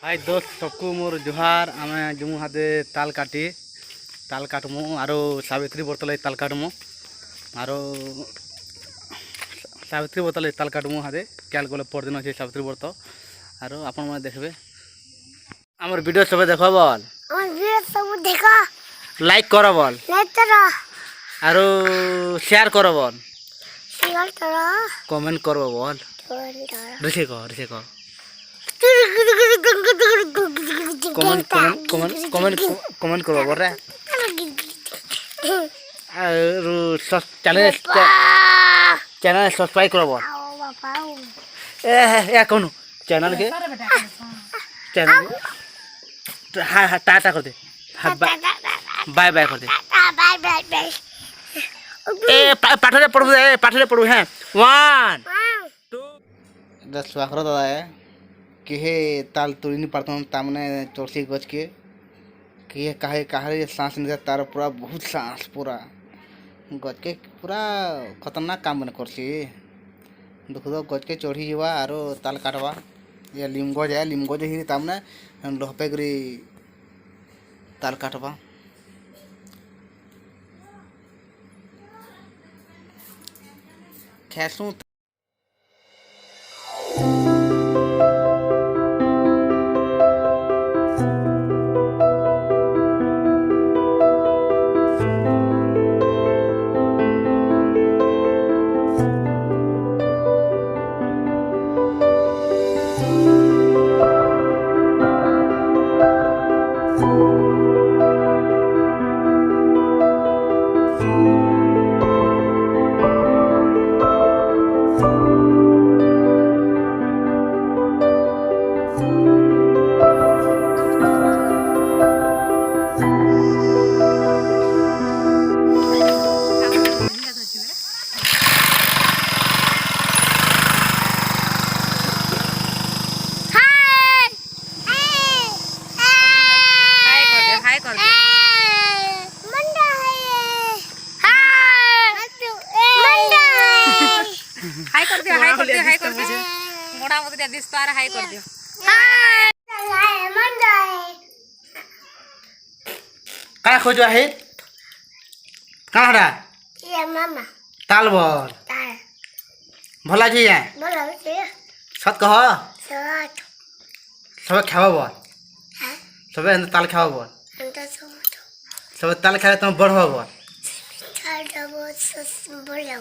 हाय दोस्त सबको मोर जुहार आमे जमु हादे ताल काटमु आरो सावित्री बोतल ताल काटमु आरो सावित्री बोतल ताल काटमु हादे क्याल गले परदिन अछि सावित्री व्रत आरो आपन माने देखबे हमर वीडियो सब देखो बोल हमर वीडियो सब देखो लाइक करो बोल आरो शेयर करो बोल कमेंट करो बोल ऋषि को कमेंट करो बोल रे चैनल सब्सक्राइब करो बोल ए कौन चैनल के चैनल हाँ टाटा कर दे बाय बाय कर दे ए पाठरे पढ़ू हैं 1 2 स्वागत दादा है कि हे ताल तोड़ी नहीं पारता हूँ तामने चौरसी गज के कि हे काहे सांस नहीं तार पूरा बहुत सांस पूरा गज के पूरा खतरनाक काम बने करसी दुख दो गज के चढ़ी जावा आरो ताल काटवा ये लिमगज है लिमगज ही तामने लहपे करी ताल काटवा खेसू हाय कर दियो मोड़ा मत दे दिस तार हाय कर दियो का खोजो है काड़ा ये मामा ताल बोल भला जी है बोलो से सत कह सत सब खावा बोल हां सब ताल खावा बोल अंत सब सब ताल खाए तुम बढ़वा बोल खाड़ा बहुत बढ़िया